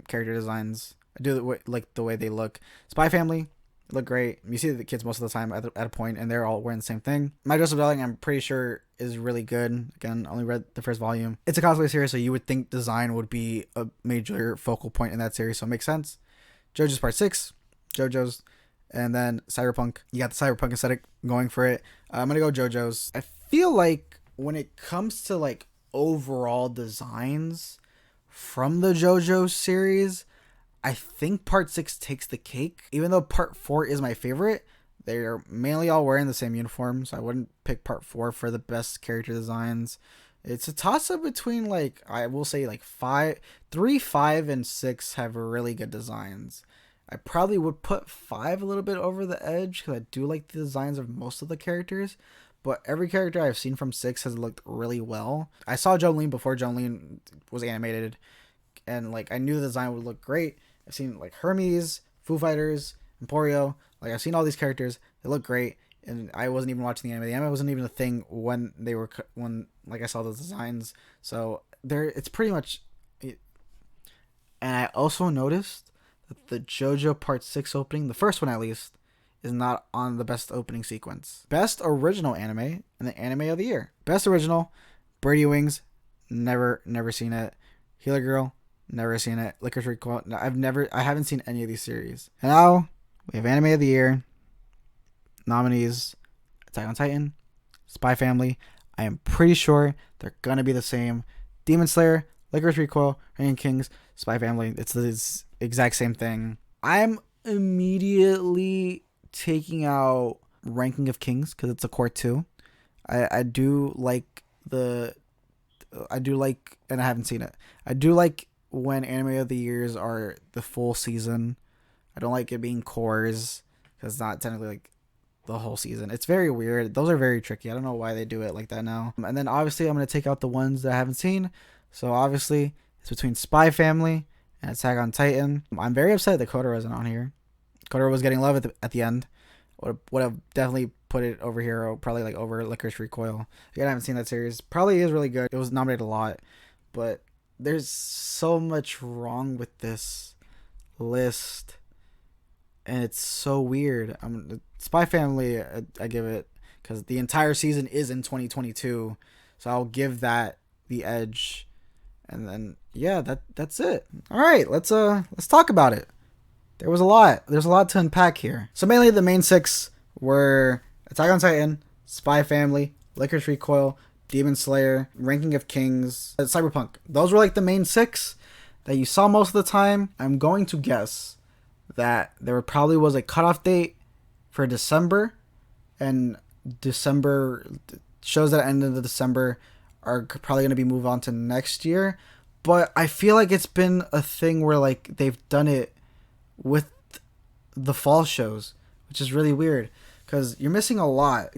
character designs. I do like the way they look. Spy Family look great. You see the kids most of the time at a point, and they're all wearing the same thing. My Dress Up Darling, I'm pretty sure is really good. Again, only read the first volume. It's a cosplay series, so you would think design would be a major focal point in that series, so it makes sense. JoJo's Part 6, JoJo's, and then Cyberpunk. You got the Cyberpunk aesthetic going for it. I'm gonna go JoJo's. I feel like when it comes to like overall designs from the JoJo series, I think Part 6 takes the cake. Even though Part 4 is my favorite, They're mainly all wearing the same uniforms. I wouldn't pick part 4 for the best character designs. It's a toss up between, like, I will say, like 3, 5, and 6 have really good designs. I probably would put 5 a little bit over the edge because I do like the designs of most of the characters. But every character I've seen from 6 has looked really well. I saw Jolene before Jolene was animated, and like I knew the design would look great. I've seen like Hermes, Foo Fighters, Emporio. Like I've seen all these characters. They look great, and I wasn't even watching the anime. The anime wasn't even a thing when like I saw those designs. So there, it's pretty much. And I also noticed that the JoJo Part 6 opening, the first one at least, is not on the best opening sequence. Best original anime and the anime of the year. Best original, Brady Wings, never seen it. Healer Girl, never seen it. Licorice Recoil, I haven't seen any of these series. And now we have anime of the year nominees: Attack on Titan, Spy Family. I am pretty sure they're gonna be the same. Demon Slayer, Licorice Recoil, Reign Kings, Spy Family. It's the exact same thing. I'm immediately taking out Ranking of Kings because it's a core 2. I do like, and I haven't seen it. I do like when anime of the years are the full season. I don't like it being cores because it's not technically like the whole season. It's very weird. Those are very tricky. I don't know why they do it like that now. And then obviously I'm going to take out the ones that I haven't seen. So obviously it's between Spy Family and Attack on Titan. I'm very upset that Kotaro isn't on here. Kotaro was getting love at the end. Would have definitely put it over here, or probably like over Licorice Recoil. Again, I haven't seen that series. Probably is really good. It was nominated a lot, but there's so much wrong with this list, and it's so weird. Spy Family, I give it because the entire season is in 2022, so I'll give that the edge. And then yeah, that's it. All right, let's talk about it. There's a lot to unpack here. So mainly the main 6 were Attack on Titan, Spy Family, Licorice Recoil, Demon Slayer, Ranking of Kings, Cyberpunk. Those were like the main 6 that you saw most of the time. I'm going to guess that there probably was a cutoff date for December, and December shows that end of December are probably going to be moved on to next year. But I feel like it's been a thing where like they've done it with the fall shows, which is really weird because you're missing a lot.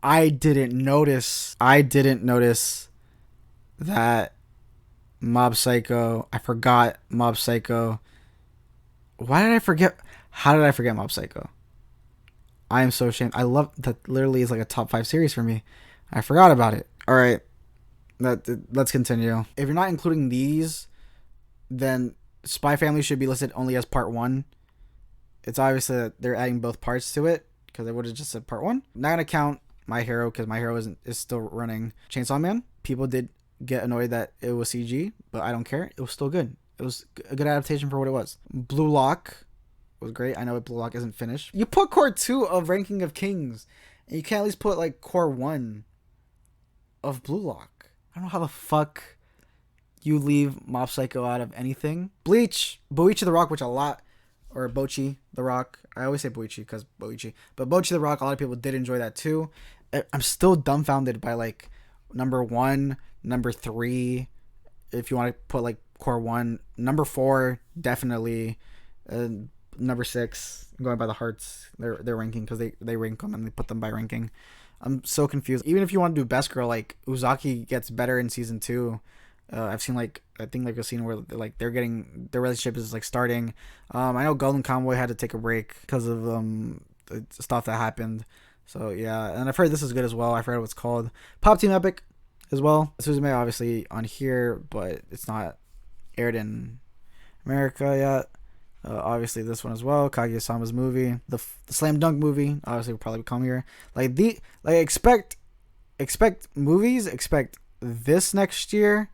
I didn't notice that Mob Psycho. I forgot Mob Psycho. Why did I forget? How did I forget Mob Psycho? I am so ashamed. I love that. Literally is like a top 5 series for me. I forgot about it. All right, let's continue. If you're not including these, then Spy Family should be listed only as part 1. It's obviously that they're adding both parts to it because they would have just said part 1. Not gonna count My Hero because My Hero is still running. Chainsaw Man. People did get annoyed that it was CG, but I don't care. It was still good. It was a good adaptation for what it was. Blue Lock was great. I know Blue Lock isn't finished. You put core 2 of Ranking of Kings, and you can't at least put like core 1 of Blue Lock. I don't know how the fuck you leave Mob Psycho out of anything. Bleach, Boichi the Rock, which or Bochi the Rock. I always say Boichi because Boichi. But Bochi the Rock, a lot of people did enjoy that too. I'm still dumbfounded by like number 1, number 3, if you want to put like core 1. Number 4, definitely. Number 6, going by the hearts, they're ranking because they rank them and they put them by ranking. I'm so confused. Even if you want to do Best Girl, like Uzaki gets better in season 2. I've seen I think a scene where like their relationship is like starting. I know Golden Convoy had to take a break because of the stuff that happened. So yeah, and I've heard this is good as well. I forgot what it's called. Pop Team Epic as well. Suzume obviously on here, but it's not aired in America yet. Obviously this one as well. Kaguya-sama's movie, the Slam Dunk movie, obviously will probably come here. Expect movies. Expect this next year.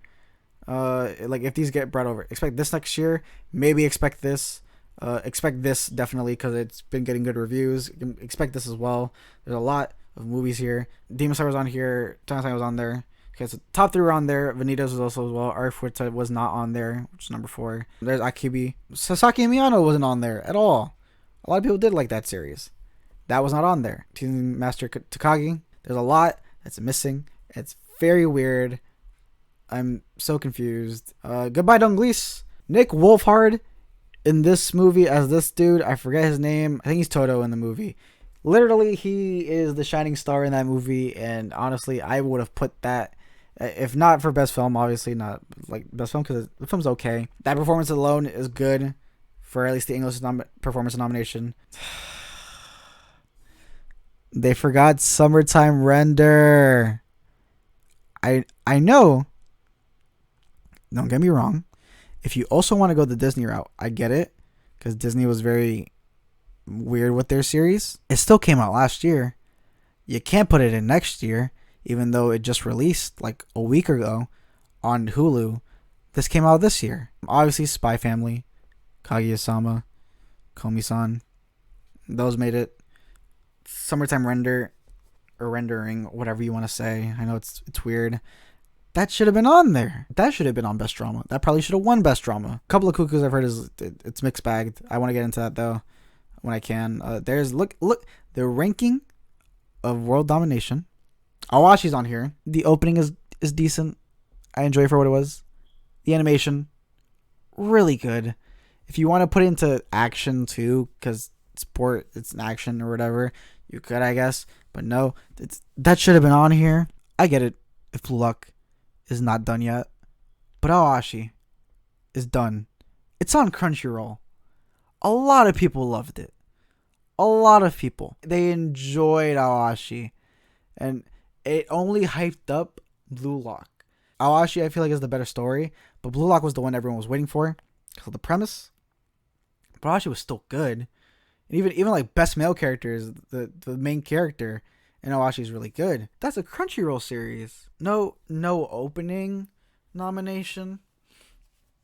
If these get brought over, expect this next year. Maybe expect this. Expect this definitely because it's been getting good reviews. Expect this as well. There's a lot of movies here. Demon Slayer was on here. Titan was on there. Okay, so top 3 were on there. Vanitas was also as well. Arifureta was not on there, which is number 4. There's Akibi. Sasaki and Miyano wasn't on there at all. A lot of people did like that series. That was not on there. Team Master Takagi. There's a lot that's missing. It's very weird. I'm so confused. Goodbye, Donglish. Nick Wolfhard in this movie as this dude. I forget his name. I think he's Toto in the movie. Literally, he is the shining star in that movie. And honestly, I would have put that, if not for best film, obviously not like best film because the film's okay. That performance alone is good for at least the English performance nomination. They forgot Summertime Render. I know. Don't get me wrong. If you also want to go the Disney route, I get it. Because Disney was very weird with their series. It still came out last year. You can't put it in next year. Even though it just released like a week ago on Hulu. This came out this year. Obviously, Spy Family, Kaguya-sama, Komi-san. Those made it. Summertime Render or Rendering, whatever you want to say. I know it's weird. That should have been on there. That should have been on Best Drama. That probably should have won Best Drama. A couple of cuckoos I've heard is it's mixed bagged. I want to get into that though when I can. There's look the ranking of World Domination. Awashi's on here. The opening is decent. I enjoy it for what it was. The animation, really good. If you want to put it into action too, because sport, it's an action or whatever, you could, I guess. But no, that should have been on here. I get it if Blue Lock is not done yet. But Awashi is done. It's on Crunchyroll. A lot of people loved it. A lot of people. They enjoyed Awashi. And it only hyped up Blue Lock. Awashi, I feel like, is the better story. But Blue Lock was the one everyone was waiting for. So the premise. But Awashi was still good. And even like best male characters, the main character in Awashi is really good. That's a Crunchyroll series. No opening nomination.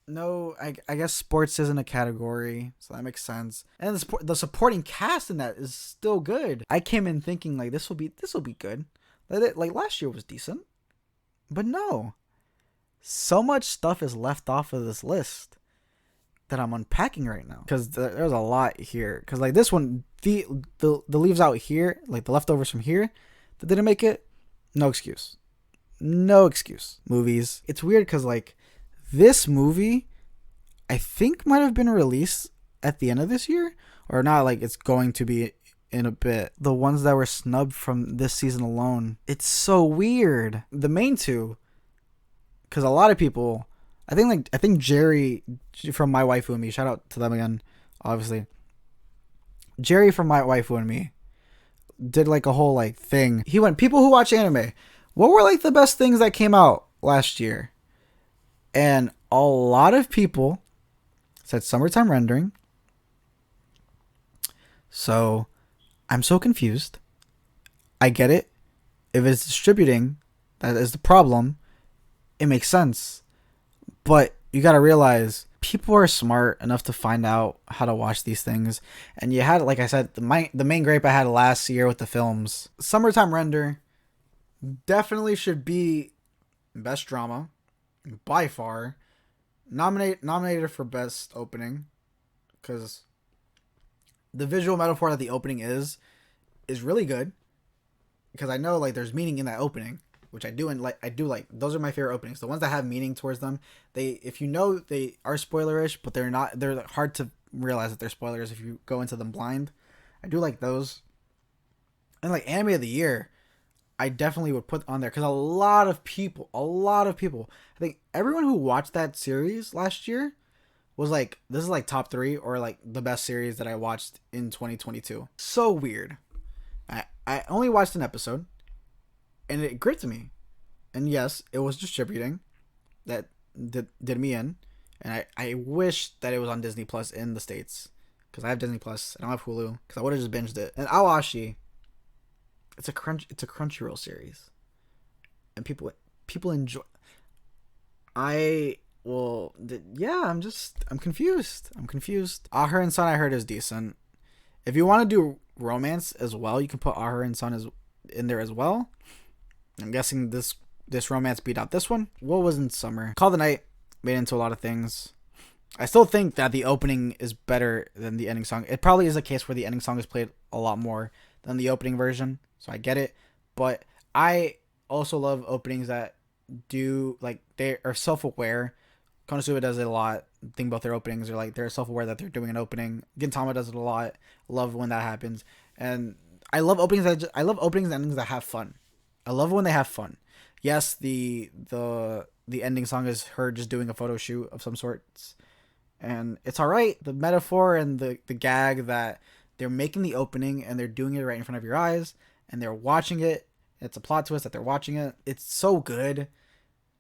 No, I guess sports isn't a category, so that makes sense. And the supporting cast in that is still good. I came in thinking like this will be good. Like last year was decent, but no. So much stuff is left off of this list that I'm unpacking right now because there's a lot here. Because like this one, the leaves out here, like the leftovers from here that didn't make it, no excuse. Movies. It's weird because like this movie, I think might have been released at the end of this year or not. Like it's going to be in a bit. The ones that were snubbed from this season alone, it's so weird. The main two, because a lot of people. I think Jerry from My Waifu and Me, shout out to them again, obviously. Jerry from My Waifu and Me did like a whole like thing. He went, people who watch anime, what were like the best things that came out last year? And a lot of people said Summertime Rendering. So I'm so confused. I get it. If it's distributing, that is the problem. It makes sense. But you got to realize people are smart enough to find out how to watch these things. And you had, like I said, the main gripe I had last year with the films. Summertime Render definitely should be best drama by far. Nominated for best opening because the visual metaphor that the opening is really good. Because I know like there's meaning in that opening. Which I do like. Those are my favorite openings. The ones that have meaning towards them. If you know they are spoilerish, but they're not. They're hard to realize that they're spoilers if you go into them blind. I do like those. And like anime of the year, I definitely would put on there because a lot of people. I think everyone who watched that series last year was like, this is like top 3 or like the best series that I watched in 2022. So weird. I only watched an episode. And it gripped me. And yes, it was distributing. That did me in. And I wish that it was on Disney Plus in the States. Because I have Disney Plus. I don't have Hulu. Because I would have just binged it. And Awashi, it's a Crunchyroll series. And people enjoy. I'm confused. Ahur and Son I heard is decent. If you want to do romance as well, you can put Ahur and Son in there as well. I'm guessing this romance beat out this one. What was in summer? Call the Night made into a lot of things. I still think that the opening is better than the ending song. It probably is a case where the ending song is played a lot more than the opening version, so I get it. But I also love openings that do, like, they are self-aware. Konosuba does it a lot. The thing about their openings are, like, they're self-aware that they're doing an opening. Gintama does it a lot. Love when that happens. And I love openings I love openings and endings that have fun. I love when they have fun. Yes, the ending song is her just doing a photo shoot of some sorts, and it's all right. The metaphor and the gag that they're making the opening and they're doing it right in front of your eyes and they're watching it. It's a plot twist that they're watching it. It's so good,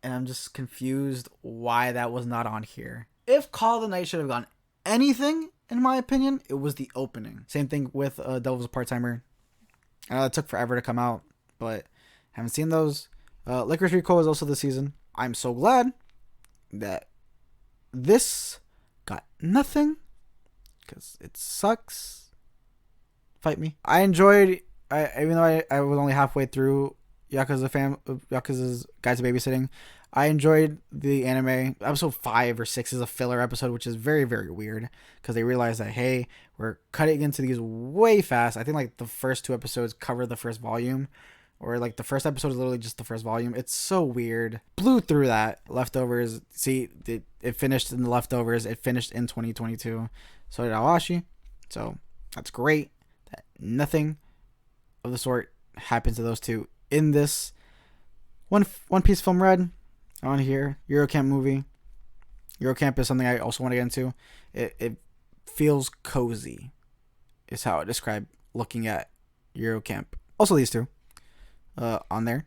and I'm just confused why that was not on here. If Call of the Night should have gone anything, in my opinion, it was the opening. Same thing with Devil's a Part-Timer. I know it took forever to come out, but haven't seen those. Licorice Recall is also this season. I'm so glad that this got nothing, because it sucks. Fight me. I enjoyed, even though I was only halfway through Yakuza's Guide to Babysitting, I enjoyed the anime. Episode 5 or 6 is a filler episode, which is very, very weird, because they realized that, hey, we're cutting into these way fast. I think like the first 2 episodes cover the first volume, or like the first episode is literally just the first volume. It's so weird. Blew through that. Leftovers. See, it finished in the Leftovers. It finished in 2022. So did Awashi. So that's great that nothing of the sort happens to those two in this One Piece film read on here. Eurocamp movie. Eurocamp is something I also want to get into. It feels cozy, is how I describe looking at Eurocamp. Also these two on there.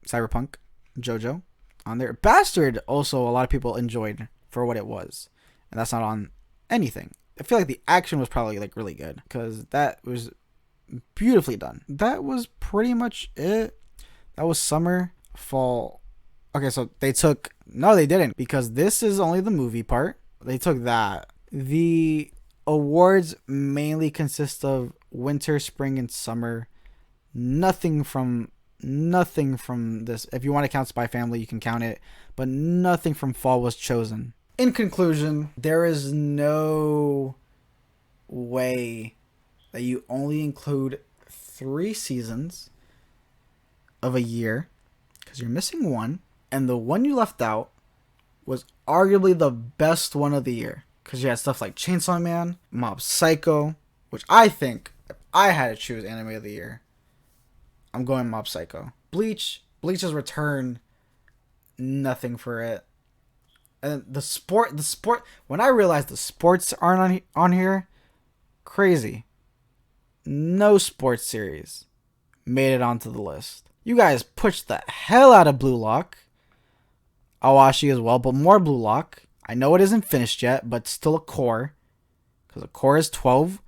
Cyberpunk, JoJo on there. Bastard also a lot of people enjoyed for what it was, and that's not on anything. I feel like the action was probably like really good, because that was beautifully done. That was pretty much it. That was summer, fall. Okay, so no, they didn't, because this is only the movie part. They took that. The awards mainly consist of winter, spring, and summer. Nothing from this. If you want to count Spy Family, you can count it, but nothing from fall was chosen. In conclusion, there is no way that you only include 3 seasons of a year, because you're missing one, and the one you left out was arguably the best one of the year, because you had stuff like Chainsaw Man, Mob Psycho, which I think if I had to choose anime of the year, I'm going Mob Psycho. Bleach's return, nothing for it. And the sport, when I realized the sports aren't on here, crazy. No sports series made it onto the list. You guys pushed the hell out of Blue Lock. Awashi as well, but more Blue Lock. I know it isn't finished yet, but still a core. Because a core is 12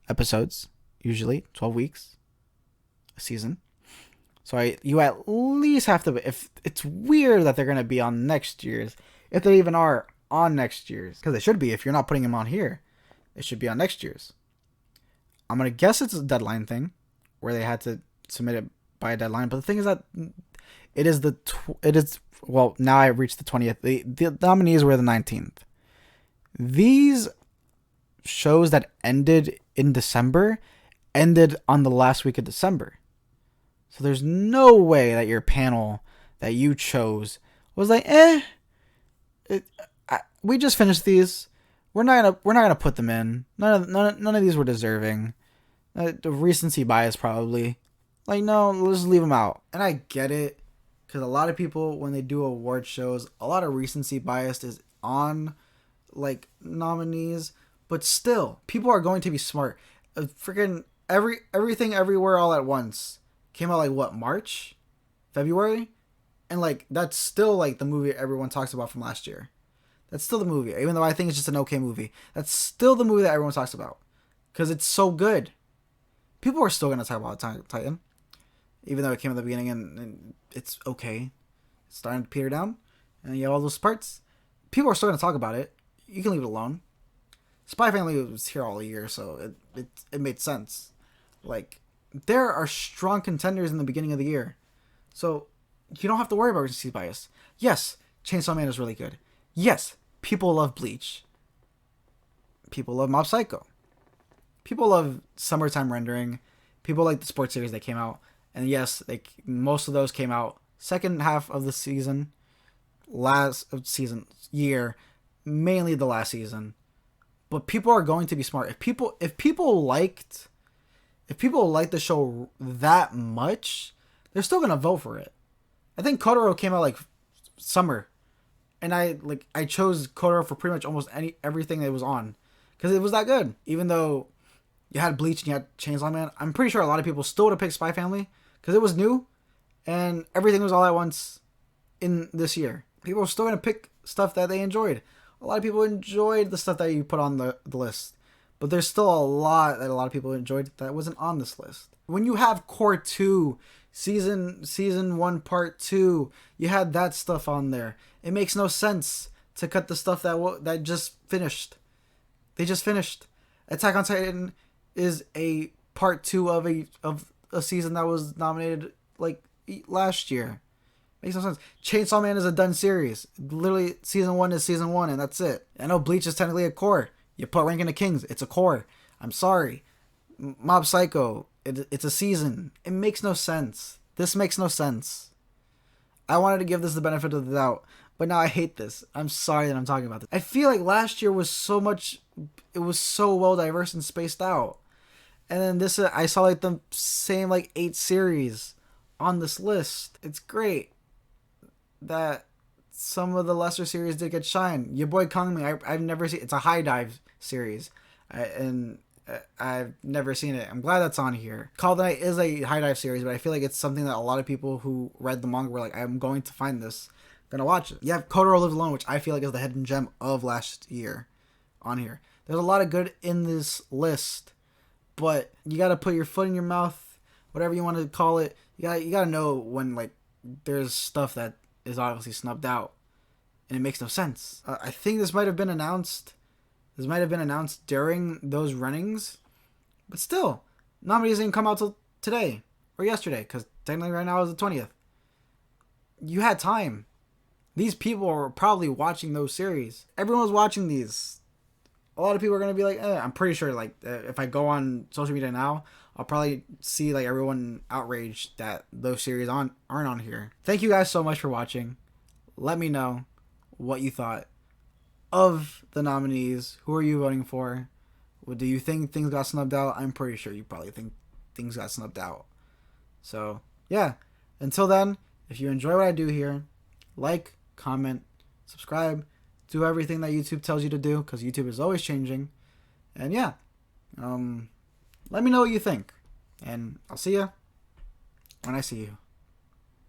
episodes, usually 12 weeks a season. So you at least have to. If it's weird that they're gonna be on next year's, if they even are on next year's, because they should be. If you're not putting them on here, it should be on next year's. I'm gonna guess it's a deadline thing, where they had to submit it by a deadline. But the thing is that well, now I reached the 20th. The nominees were the 19th. These shows that ended in December ended on the last week of December. So there's no way that your panel that you chose was like, we just finished these. We're not gonna put them in. None of these were deserving. The recency bias probably. Like, no, let's leave them out. And I get it, because a lot of people, when they do award shows, a lot of recency bias is on like nominees. But still, people are going to be smart. Freaking everything everywhere all at once came out like what, March, February, and like that's still like the movie everyone talks about from last year. That's still the movie, even though I think it's just an okay movie. That's still the movie that everyone talks about, because it's so good. People are still gonna talk about Titan, even though it came at the beginning and it's okay. It's starting to peter down, and you have all those parts. People are still gonna talk about it. You can leave it alone. Spy Family was here all year, so it made sense. Like, there are strong contenders in the beginning of the year, so you don't have to worry about recency bias. Yes, Chainsaw Man is really good. Yes, people love Bleach. People love Mob Psycho. People love Summertime Rendering. People like the sports series that came out, and yes, most of those came out second half of the season, year, mainly the last season. But people are going to be smart. If people liked the show that much, they're still gonna vote for it. I think Kotaro came out like summer, and I chose Kotaro for pretty much almost everything that it was on, because it was that good. Even though you had Bleach and you had Chainsaw Man, I'm pretty sure a lot of people still would have picked Spy Family because it was new, and everything was all at once in this year. People are still gonna pick stuff that they enjoyed. A lot of people enjoyed the stuff that you put on the list, but there's still a lot that a lot of people enjoyed that wasn't on this list. When you have Core 2, season 1 part 2, you had that stuff on there. It makes no sense to cut the stuff that just finished. They just finished. Attack on Titan is a part 2 of a season that was nominated like last year. Makes no sense. Chainsaw Man is a done series. Literally, season 1 is season 1, and that's it. I know Bleach is technically a core. You put Ranking of Kings, it's a core. I'm sorry. Mob Psycho, it's a season. It makes no sense. This makes no sense. I wanted to give this the benefit of the doubt, but now I hate this. I'm sorry that I'm talking about this. I feel like last year was so much. It was so well diverse and spaced out, and then this I saw like the same like 8 series on this list. It's great that some of the lesser series did get shine. Your boy Kongmi, I've never seen. It's a high dive series, and I've never seen it. I'm glad that's on here. Call the Night is a high dive series, but I feel like it's something that a lot of people who read the manga were like, I'm going to find this, gonna watch it. You have Kotaro Lives Alone, which I feel like is the hidden gem of last year on here. There's a lot of good in this list, but you gotta put your foot in your mouth, whatever you want to call it. You gotta know when like there's stuff that is obviously snubbed out, and it makes no sense. I think this might have been announced. This might have been announced during those runnings, but still, nominees didn't come out till today or yesterday, because technically right now is the 20th. You had time. These people are probably watching those series. Everyone was watching these. A lot of people are gonna be like, I'm pretty sure like if I go on social media now, I'll probably see like everyone outraged that those series aren't on here. Thank you guys so much for watching. Let me know what you thought of the nominees. Who are you voting for? Do you think things got snubbed out? I'm pretty sure you probably think things got snubbed out. So yeah, until then, if you enjoy what I do here, like, comment, subscribe, do everything that YouTube tells you to do, because YouTube is always changing. And yeah, let me know what you think, and I'll see you when I see you.